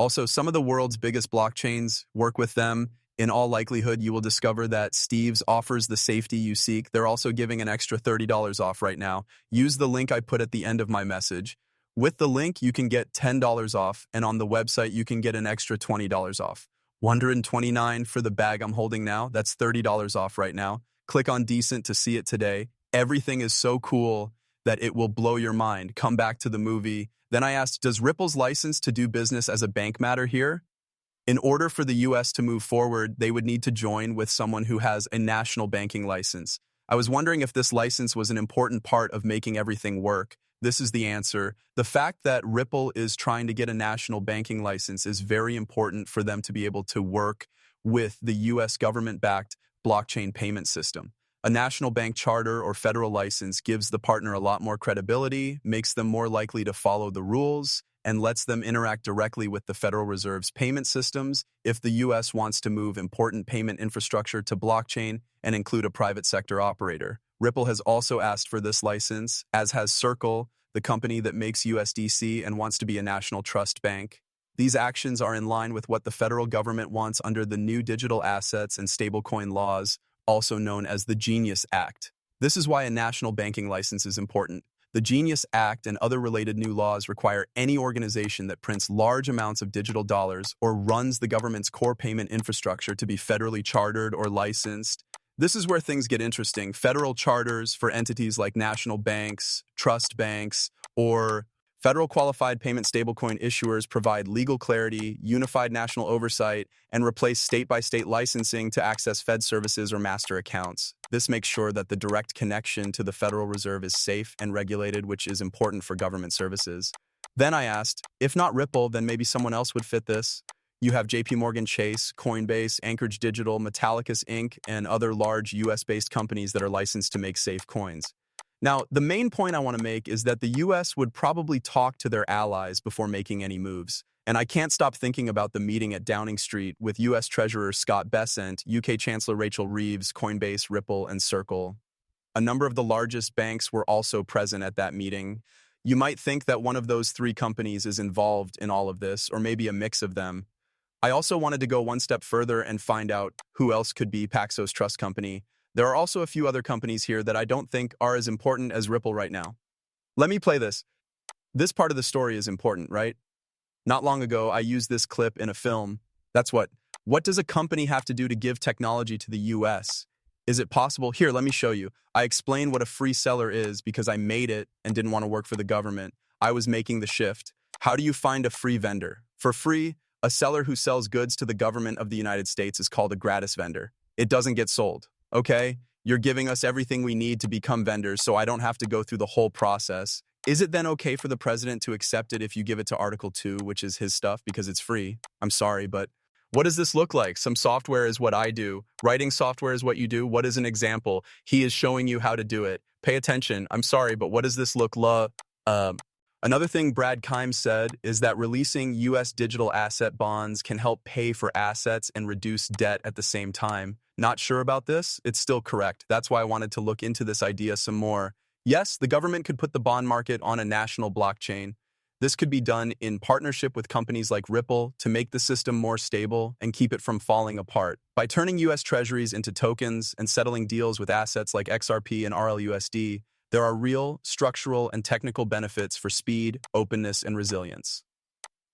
Also, some of the world's biggest blockchains work with them. In all likelihood, you will discover that Steve's offers the safety you seek. They're also giving an extra $30 off right now. Use the link I put at the end of my message. With the link, you can get $10 off, and on the website, you can get an extra $20 off. $129 for the bag I'm holding now. That's $30 off right now. Click on Decent to see it today. Everything is so cool that it will blow your mind. Come back to the movie. Then I asked, does Ripple's license to do business as a bank matter here? In order for the US to move forward, they would need to join with someone who has a national banking license. I was wondering if this license was an important part of making everything work. This is the answer. The fact that Ripple is trying to get a national banking license is very important for them to be able to work with the US government-backed blockchain payment system. A national bank charter or federal license gives the partner a lot more credibility, makes them more likely to follow the rules, and lets them interact directly with the Federal Reserve's payment systems if the US wants to move important payment infrastructure to blockchain and include a private sector operator. Ripple has also asked for this license, as has Circle, the company that makes USDC and wants to be a national trust bank. These actions are in line with what the federal government wants under the new digital assets and stablecoin laws, also known as the Genius Act. This is why a national banking license is important. The Genius Act and other related new laws require any organization that prints large amounts of digital dollars or runs the government's core payment infrastructure to be federally chartered or licensed. This is where things get interesting. Federal charters for entities like national banks, trust banks, or federal qualified payment stablecoin issuers provide legal clarity, unified national oversight, and replace state-by-state licensing to access Fed services or master accounts. This makes sure that the direct connection to the Federal Reserve is safe and regulated, which is important for government services. Then I asked, if not Ripple, then maybe someone else would fit this. You have JP Morgan Chase, Coinbase, Anchorage Digital, Metallicus Inc., and other large US-based companies that are licensed to make safe coins. Now, the main point I want to make is that the US would probably talk to their allies before making any moves. And I can't stop thinking about the meeting at Downing Street with US Treasurer Scott Bessent, UK Chancellor Rachel Reeves, Coinbase, Ripple, and Circle. A number of the largest banks were also present at that meeting. You might think that one of those three companies is involved in all of this, or maybe a mix of them. I also wanted to go one step further and find out who else could be Paxos Trust Company. There are also a few other companies here that I don't think are as important as Ripple right now. Let me play this. This part of the story is important, right? Not long ago, I used this clip in a film. That's what does a company have to do to give technology to the US? Is it possible? Here, let me show you. I explain what a free seller is because I made it and didn't want to work for the government. I was making the shift. How do you find a free vendor? For free, a seller who sells goods to the government of the United States is called a gratis vendor. It doesn't get sold. Okay, you're giving us everything we need to become vendors, so I don't have to go through the whole process. Is it then okay for the president to accept it if you give it to Article 2, which is his stuff, because it's free? I'm sorry, but what does this look like? Some software is what I do. Writing software is what you do. What is an example? He is showing you how to do it. Pay attention. I'm sorry, but what does this look like? Another thing Brad Kimes said is that releasing U.S. digital asset bonds can help pay for assets and reduce debt at the same time. Not sure about this? It's still correct. That's why I wanted to look into this idea some more. Yes, the government could put the bond market on a national blockchain. This could be done in partnership with companies like Ripple to make the system more stable and keep it from falling apart. By turning U.S. treasuries into tokens and settling deals with assets like XRP and RLUSD, there are real, structural, and technical benefits for speed, openness, and resilience.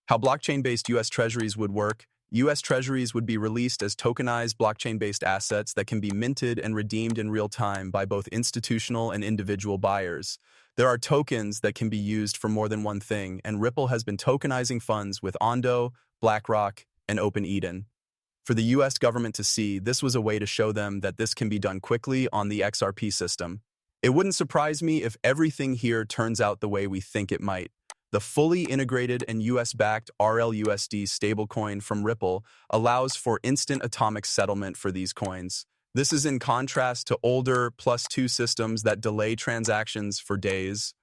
How blockchain-based U.S. treasuries would work: U.S. treasuries would be released as tokenized blockchain-based assets that can be minted and redeemed in real time by both institutional and individual buyers. There are tokens that can be used for more than one thing, and Ripple has been tokenizing funds with Ondo, BlackRock, and OpenEden. For the U.S. government to see, this was a way to show them that this can be done quickly on the XRP system. It wouldn't surprise me if everything here turns out the way we think it might. The fully integrated and US-backed RLUSD stablecoin from Ripple allows for instant atomic settlement for these coins. This is in contrast to older +2 systems that delay transactions for days,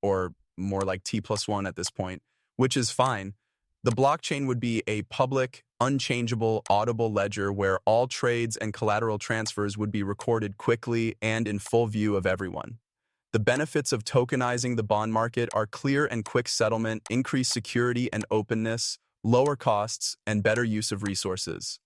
or more like T+1 at this point, which is fine. The blockchain would be a public, unchangeable, audible ledger where all trades and collateral transfers would be recorded quickly and in full view of everyone. The benefits of tokenizing the bond market are clear and quick settlement, increased security and openness, lower costs, and better use of resources.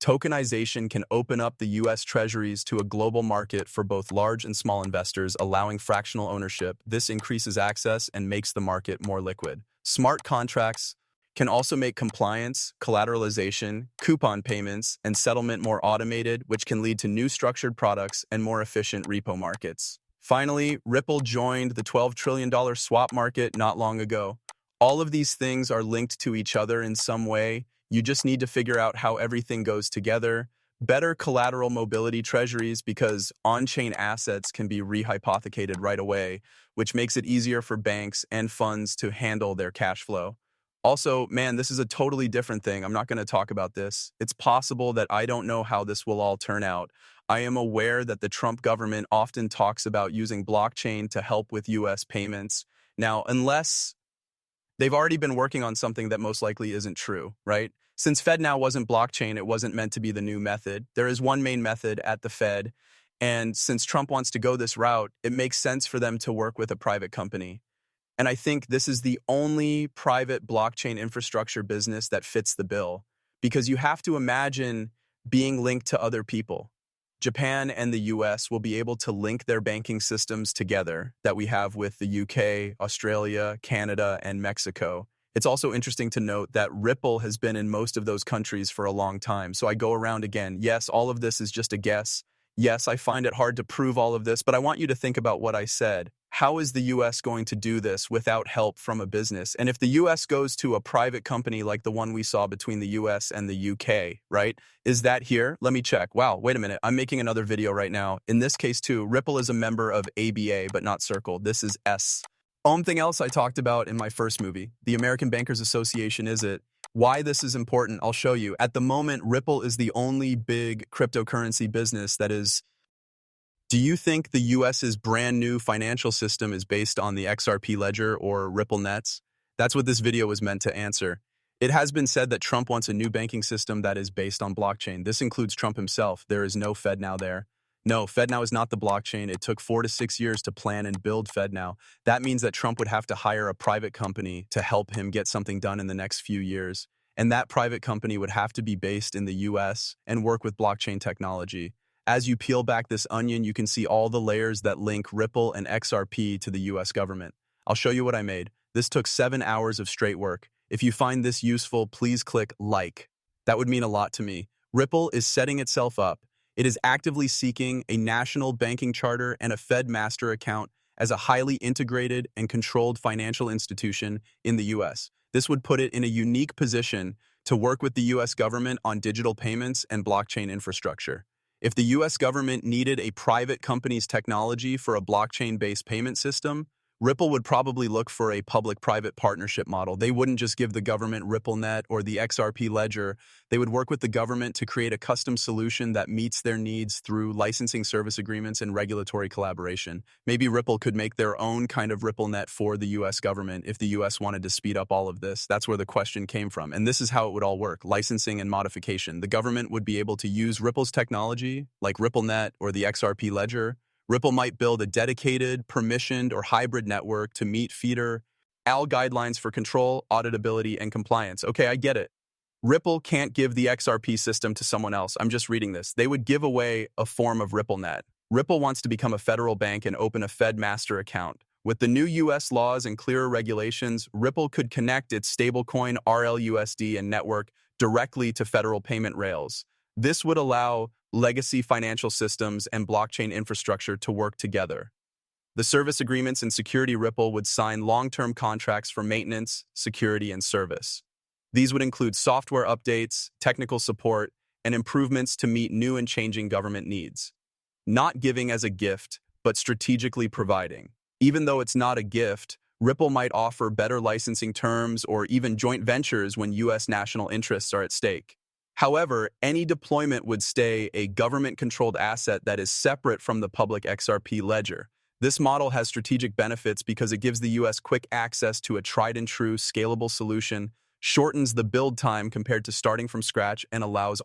Tokenization can open up the U.S. Treasuries to a global market for both large and small investors, allowing fractional ownership. This increases access and makes the market more liquid. Smart contracts can also make compliance, collateralization, coupon payments, and settlement more automated, which can lead to new structured products and more efficient repo markets. Finally, Ripple joined the $12 trillion swap market not long ago. All of these things are linked to each other in some way. You just need to figure out how everything goes together. Better collateral mobility treasuries because on-chain assets can be rehypothecated right away, which makes it easier for banks and funds to handle their cash flow. Also, man, this is a totally different thing. I'm not going to talk about this. It's possible that I don't know how this will all turn out. I am aware that the Trump government often talks about using blockchain to help with US payments. Now, unless they've already been working on something that most likely isn't true, right? Since FedNow wasn't blockchain, it wasn't meant to be the new method. There is one main method at the Fed, and since Trump wants to go this route, it makes sense for them to work with a private company. And I think this is the only private blockchain infrastructure business that fits the bill, because you have to imagine being linked to other people. Japan and the US will be able to link their banking systems together that we have with the UK, Australia, Canada, and Mexico. It's also interesting to note that Ripple has been in most of those countries for a long time. So I go around again. Yes, all of this is just a guess. Yes, I find it hard to prove all of this, but I want you to think about what I said. How is the US going to do this without help from a business? And if the US goes to a private company like the one we saw between the US and the UK, right? Is that here? Let me check. Wow, wait a minute. I'm making another video right now. In this case too, Ripple is a member of ABA, but not Circle. This is S. Something else I talked about in my first movie, the American Bankers Association, is it? Why this is important, I'll show you. At the moment, Ripple is the only big cryptocurrency business that is. Do you think the US's brand new financial system is based on the XRP ledger or Ripple Nets? That's what this video was meant to answer. It has been said that Trump wants a new banking system that is based on blockchain. This includes Trump himself. There is no FedNow there. No, FedNow is not the blockchain. It took 4 to 6 years to plan and build FedNow. That means that Trump would have to hire a private company to help him get something done in the next few years. And that private company would have to be based in the US and work with blockchain technology. As you peel back this onion, you can see all the layers that link Ripple and XRP to the US government. I'll show you what I made. This took 7 hours of straight work. If you find this useful, please click like. That would mean a lot to me. Ripple is setting itself up. It is actively seeking a national banking charter and a Fed master account as a highly integrated and controlled financial institution in the US. This would put it in a unique position to work with the US government on digital payments and blockchain infrastructure. If the US government needed a private company's technology for a blockchain-based payment system, Ripple would probably look for a public-private partnership model. They wouldn't just give the government RippleNet or the XRP ledger. They would work with the government to create a custom solution that meets their needs through licensing service agreements and regulatory collaboration. Maybe Ripple could make their own kind of RippleNet for the US government if the US wanted to speed up all of this. That's where the question came from. And this is how it would all work: licensing and modification. The government would be able to use Ripple's technology, like RippleNet or the XRP ledger. Ripple might build a dedicated, permissioned, or hybrid network to meet feeder AL guidelines for control, auditability, and compliance. Okay, I get it. Ripple can't give the XRP system to someone else. I'm just reading this. They would give away a form of RippleNet. Ripple wants to become a federal bank and open a Fed master account. With the new US laws and clearer regulations, Ripple could connect its stablecoin RLUSD and network directly to federal payment rails. This would allow legacy financial systems and blockchain infrastructure to work together. The service agreements and security Ripple would sign long-term contracts for maintenance, security, and service. These would include software updates, technical support, and improvements to meet new and changing government needs. Not giving as a gift, but strategically providing. Even though it's not a gift, Ripple might offer better licensing terms or even joint ventures when US national interests are at stake. However, any deployment would stay a government-controlled asset that is separate from the public XRP ledger. This model has strategic benefits because it gives the US quick access to a tried-and-true, scalable solution, shortens the build time compared to starting from scratch, and allows